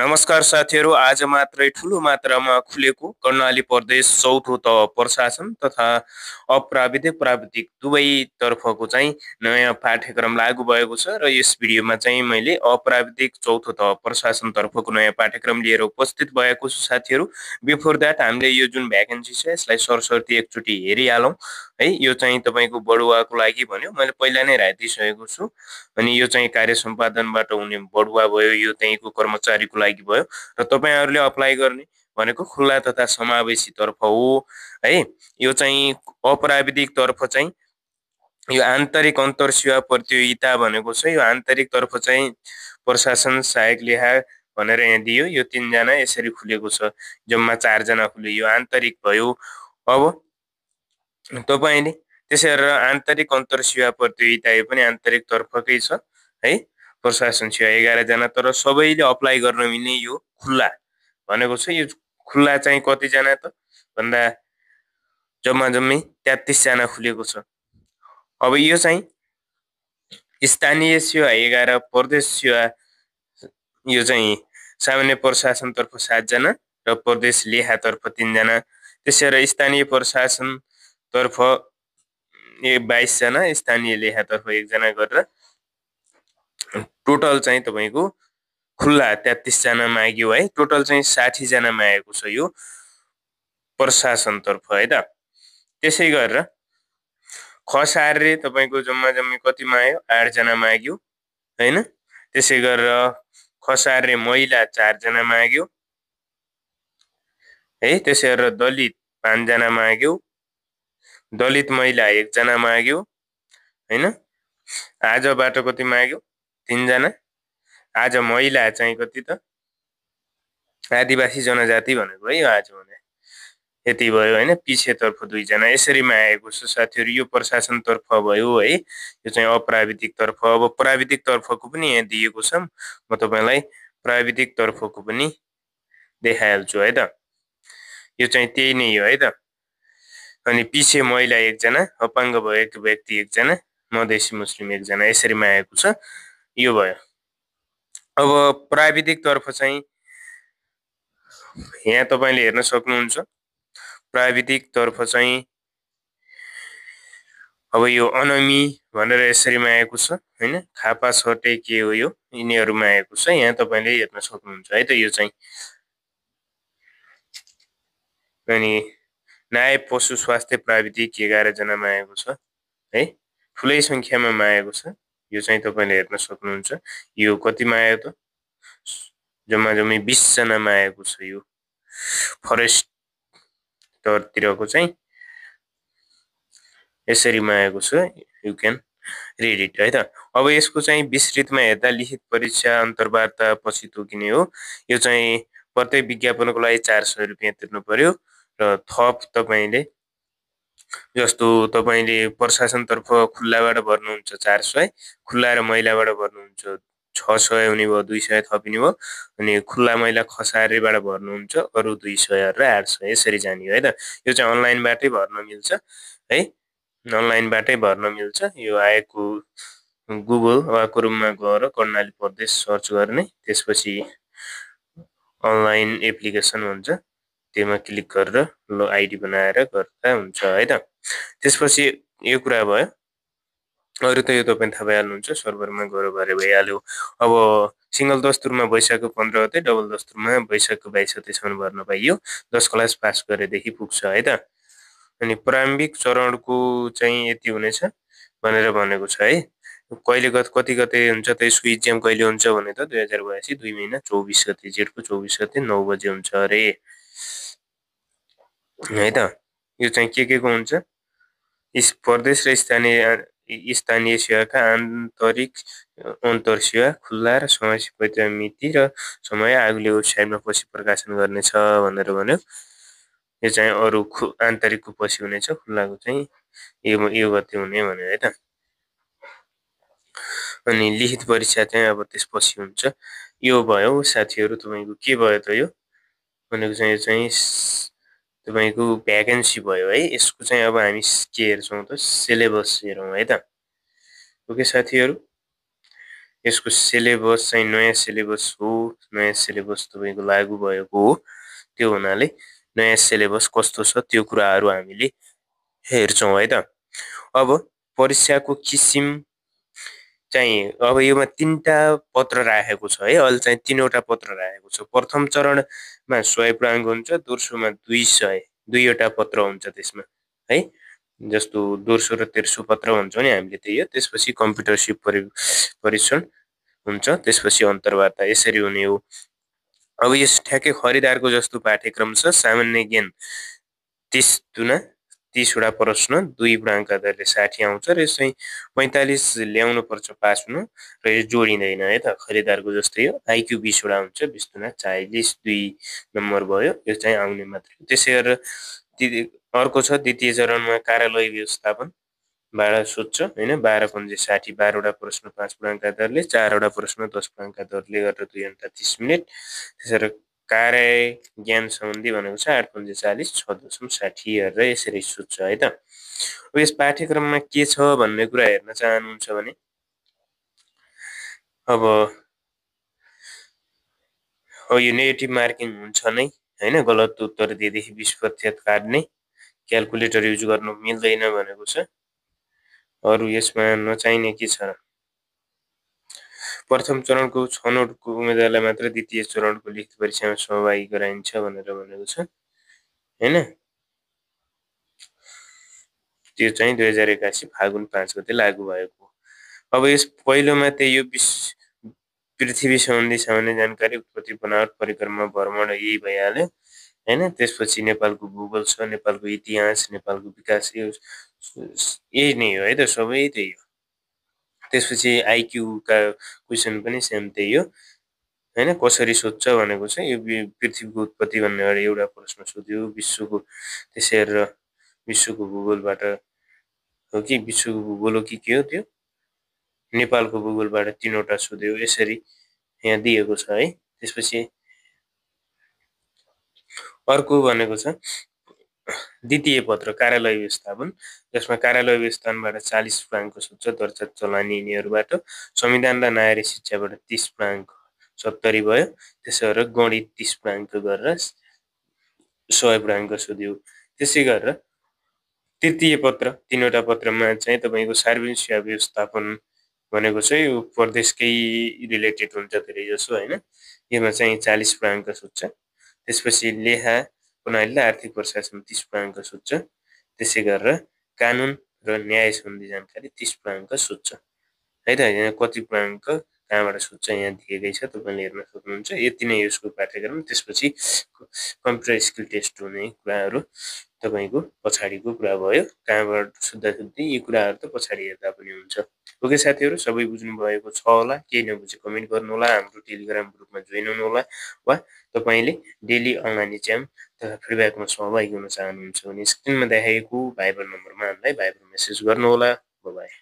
नमस्कार साथीहरू, आज मात्रै ठुलो मात्रामा खुलेको कर्णाली प्रदेश चौथो तह प्रशासन तथा अप्राविधिक प्राविधिक दुवैतर्फको चाहिँ नयाँ पाठ्यक्रम लागू भएको छ र यस भिडियोमा चाहिँ मैले अप्राविधिक चौथो तह प्रशासनतर्फको नयाँ पाठ्यक्रम लिएर उपस्थित भएको छु साथीहरू। बिफोर द्याट हामीले यो जुन भ्याकेन्सी छ यसलाई सरसर्ती एकचोटि हेरिहालौँ है। यो चाहिँ तपाईँको बढुवाको लागि भन्यो, मैले पहिला नै राखिदिइसकेको छु। अनि यो चाहिँ कार्य सम्पादनबाट हुने बढुवा भयो, यो त्यहीँको कर्मचारीको लागि भयो र तपाईँहरूले अप्लाई गर्ने भनेको खुल्ला तथा समावेशी तर्फ हो है। यो चाहिँ अप्राविधिक तर्फ चाहिँ यो आन्तरिक अन्तरसेवा प्रतियोगिता भनेको छ। यो आन्तरिक तर्फ चाहिँ प्रशासन सहायक लेखा भनेर यहाँ दियो, यो 3 जना यसरी खुलेको छ, जम्मा 4 जना खुल्यो, यो आन्तरिक भयो। अब तपाईँले त्यसै गरेर आन्तरिक अन्तरसेवा प्रतियोगिता यो पनि आन्तरिक तर्फकै छ है। प्रशासन सेवा 11 जना, तर सबैले अप्लाई गर्न मिल्ने यो खुल्ला भनेको छ। यो खुल्ला चाहिँ कतिजना त भन्दा जम्मा 33 जना खुलेको छ। अब यो चाहिँ स्थानीय सेवा 11, प्रदेश सेवा यो चाहिँ सामान्य प्रशासनतर्फ 7 जना र प्रदेश लेखातर्फ 3 जना, त्यसै गरेर स्थानीय प्रशासनतर्फ 22 जना, स्थानीय लेखातर्फ 1 जना गरेर टोटल चाहिँ तपाईँको खुल्ला 33 जना माग्यो है। टोटल चाहिँ 60 जना मागेको छ यो प्रशासनतर्फ है त। त्यसै गरेर खसारे तपाईँको जम्मा कति माग्यो, 8 जना माग्यो हैन। त्यसै गरेर खसारे महिला 4 जना माग्यो है। त्यसै गरेर दलित 5 जना माग्यो, दलित महिला 1 जना माग्यो हैन। आजबाट कति माग्यो, 3 जना। आज महिला चाहिँ कति त, आदिवासी जनजाति भनेको है यो आज भने यति भयो हैन। पिछेतर्फ 2 जना, यसरी मागेको छ साथीहरू। यो प्रशासनतर्फ भयो है, यो चाहिँ अप्राविधिक तर्फ। अब प्राविधिक तर्फको पनि यहाँ दिएको छ, म तपाईलाई प्राविधिक तर्फको पनि देखाइहाल्छु है त। यो चाहिँ त्यही नै हो है त। अनि पिछे महिला 1 जना, अपाङ्ग भएको व्यक्ति 1 जना, मधेसी मुस्लिम 1 जना, यसरी मागेको छ। यो भयो। अब प्राविधिक तर्फ चाहिँ यहाँ तपाईले हेर्न सक्नुहुन्छ। प्राविधिक तर्फ चाहिँ अब यो अनमी भनेर यसरी मागेको छ हैन। खापा छटे के हो यो, यिनीहरु मागेको छ, यहाँ तपाईले हेर्न सक्नुहुन्छ है त। यो चाहिँ अनि नायब पशु स्वास्थ्य प्राविधिक 11 जना मागेको छ है। ठुलै संख्यामा मागेको छ, यो चाहिँ तपाईले हेर्न सक्नुहुन्छ। यो कति मागेको त, जम्मा 20 जना मागेको छ। यो फरेस्ट तर्फतिरको चाहिँ यसरी मागेको छ, यु क्यान रिड इट है त। अब यसको चाहिँ विस्तृतमा हेर्दा लिखित परीक्षा अन्तर्वार्ता पछि तोकिने हो। यो चाहिँ प्रत्येक विज्ञापनको लागि 400 रुपैयाँ तिर्नु पर्यो र थप तपाईले जस्तो तपाईले प्रशासनतर्फ खुल्लाबाट भर्नुहुन्छ 400, खुल्ला र महिलाबाट भर्नुहुन्छ 600 हुने भयो, 200 थपिने भयो। अनि खुल्ला महिला खसारेबाट भर्नुहुन्छ अरु 200 र 800 यसरी जाने हो है त। यो चाहिँ अनलाइनबाटै भर्न मिल्छ है, अनलाइनबाटै भर्न मिल्छ। यो आएको गुगल वा क्रोममा गएर कर्णाली प्रदेश सर्च गर्ने, त्यसपछि अनलाइन एप्लिकेसन हुन्छ, त्यसमा क्लिक गरेर ल आइडी बनाएर गर्दा हुन्छ है त। त्यसपछि यो कुरा भयो। अरु त यो तपाई थाहा पाइहाल्नुहुन्छ, सर्भरमा गएर भरे भइहाल्यो। अब सिंगल दस्तुरमा वैशाखको 15 गते, डबल दस्तुरमा वैशाखको 22 गतेसम्म भर्न पाइयो। 10 क्लास पास गरेदेखि पुग्छ है त। अनि प्रारम्भिक चरणको चाहिँ यति हुनेछ भनेर भनेको छ है। कहिले कति गते हुन्छ त यसको एक्जाम कहिले हुन्छ भने त 2082 2 महिना 24 गते, जेठको 24 गते 9 बजे हुन्छ अरे है त। यो चाहिँ के को हुन्छ, इस प्रदेश र स्थानीय सेवाका आन्तरिक अन्तरसेवा खुल्ला र समय मिति र समय आयोगले वेबसाइटमा पछि प्रकाशन गर्नेछ भनेर भन्यो। यो चाहिँ अरु आन्तरिकको पछि हुनेछ, खुल्लाको चाहिँ यो गते हुने भन्यो है त। अनि लिखित परीक्षा चाहिँ अब त्यसपछि हुन्छ। यो भयो साथीहरु, तपाईको के भयो त यो भनेको चाहिँ, यो चाहिँ तपाईको भ्याकेन्सी भयो है। यसको चाहिँ अब हामी के हेर्छौं त, सिलेबस हेरौं है त। ओके साथीहरु, यसको सिलेबस चाहिँ नयाँ सिलेबस हो, नयाँ सिलेबस तपाईँको लागू भएको हो। त्यो हुनाले नयाँ सिलेबस कस्तो छ त्यो कुराहरू हामीले हेर्छौँ है त। अब परीक्षाको किसिम चाहिँ अब योमा 3टा पत्र राखेको छ है, अहिले चाहिँ 3वटा पत्र राखेको छ। प्रथम चरणमा 100 पूर्णाङ्क हुन्छ, दोस्रोमा 200, 2वटा पत्र हुन्छ त्यसमा है। जस्तो दोस्रो र तेस्रो पत्र भन्छौँ नि हामीले, त्यही हो। त्यसपछि कम्प्युटर सिप परीक्षण हुन्छ, त्यसपछि अन्तर्वार्ता, यसरी हुने हो। अब यस ठ्याक्कै खरिदारको जस्तो पाठ्यक्रम छ, सामान्य ज्ञान 30 दुना 30वटा प्रश्न, 2 पूर्णाङ्क आधारले 60 आउँछ र यस चाहिँ 45 ल्याउनु पर्छ पास हुनु, र यो जोडिँदैन है त, खरिदारको जस्तै हो। आइक्यू 20वटा हुन्छ, 20 दुना 40, 2 नम्बर भयो, यो चाहिँ आउने मात्रै। त्यसै गरेर अर्को छ द्वितीय चरणमा कार्यालय व्यवस्थापन, 12 सोध्छ हैन, 12 पन्जे 60, 12वटा प्रश्न 5 पूर्णाङ्क आधारले, 4वटा प्रश्न 10 पूर्णाङ्क आधारले गरेर 2 घण्टा 30 मिनेट। त्यसरी कार्य ज्ञान सम्बन्धी भनेको छ 8 पन्जे 40, 6.60 गरेर यसरी सोध्छ है त। अब यस पाठ्यक्रममा के छ भन्ने कुरा हेर्न चाहनुहुन्छ भने, अब यो नेगेटिभ मार्किङ हुन्छ नै हैन, गलत उत्तर दिएदेखि 20% काट्ने, क्याल्कुलेटर युज गर्नु मिल्दैन भनेको छ। अरू यसमा नचाहिने के छ, प्रथम चरणको छनौटको उम्मेदवारलाई मात्र द्वितीय चरणको लिखित परीक्षामा सहभागी गराइन्छ भनेर भनेको छ हैन। त्यो चाहिँ 2081 फागुन 5 गते लागू भएको हो। अब यस पहिलोमा त्यही यो पृथ्वी सम्बन्धी सामान्य जानकारी, उत्पत्ति, बनावट, परिक्रमा, भ्रमण यही भइहाल्यो हैन। त्यसपछि नेपालको भूगोल छ, नेपालको इतिहास, नेपालको विकास, यो यही नै हो है त, सबै त्यही हो। त्यसपछि आइक्यूका क्वेसन पनि सेम त्यही हो हैन। कसरी सोध्छ भनेको चाहिँ यो पृथ्वीको उत्पत्ति भन्ने एउटा प्रश्न सोध्यो, विश्वको, त्यसै गरेर विश्वको भूगोलबाट हो कि विश्वको भूगोल हो कि के हो त्यो, नेपालको भूगोलबाट 3वटा सोध्यो, यसरी यहाँ दिएको छ है। त्यसपछि अर्को भनेको छ द्वितीय पत्र कार्यालय व्यवस्थापन, जसमा कार्यालय व्यवस्थापनबाट 40 पूर्णाङ्क सोध्छ, दर्जा चलानी यिनीहरूबाट। संविधान र नागरिक शिक्षाबाट 30 पूर्णाङ्क 70 भयो। त्यसै गरेर गणित 30 पूर्णाङ्क गरेर 100 पूर्णाङ्क सोध्यो। त्यसै गरेर तृतीय पत्र 3वटा पत्रमा चाहिँ तपाईँको सार्वजनिक सेवा व्यवस्थापन भनेको चाहिँ यो प्रदेशकै रिलेटेड हुन्छ धेरै जसो हैन। यसमा चाहिँ 40 पूर्णाङ्क सोध्छ। त्यसपछि लेखा प्रणाली र आर्थिक प्रशासन 30 पूर्णाङ्क सोध्छ। त्यसै गरेर कानुन र न्याय सम्बन्धी जानकारी 30 पूर्णाङ्क सोध्छ है त। यहाँ कति पूर्णाङ्क कहाँबाट सोध्छ यहाँ दिएकै छ, तपाईँले हेर्न सक्नुहुन्छ। यति नै यसको पाठ्यक्रम। त्यसपछि कम्प्युटर स्किल टेस्ट हुने कुराहरू तपाईँको पछाडिको कुरा भयो, कहाँबाट सोद्धा सोध्दै यी कुराहरू त पछाडि हेर्दा पनि हुन्छ। ओके साथीहरू, सबै बुझ्नु भएको छ होला? केही नबुझे कमेन्ट गर्नु होला, हाम्रो टेलिग्राम ग्रुपमा जोइन हुनु होला, वा तपाईँले डेली अनलाइन एक्जाम तथा फिडब्याकमा सहभागी हुन चाहनुहुन्छ भने स्क्रिनमा देखाएको भाइबर नम्बरमा हामीलाई भाइबर मेसेज गर्नु होला। बाइ।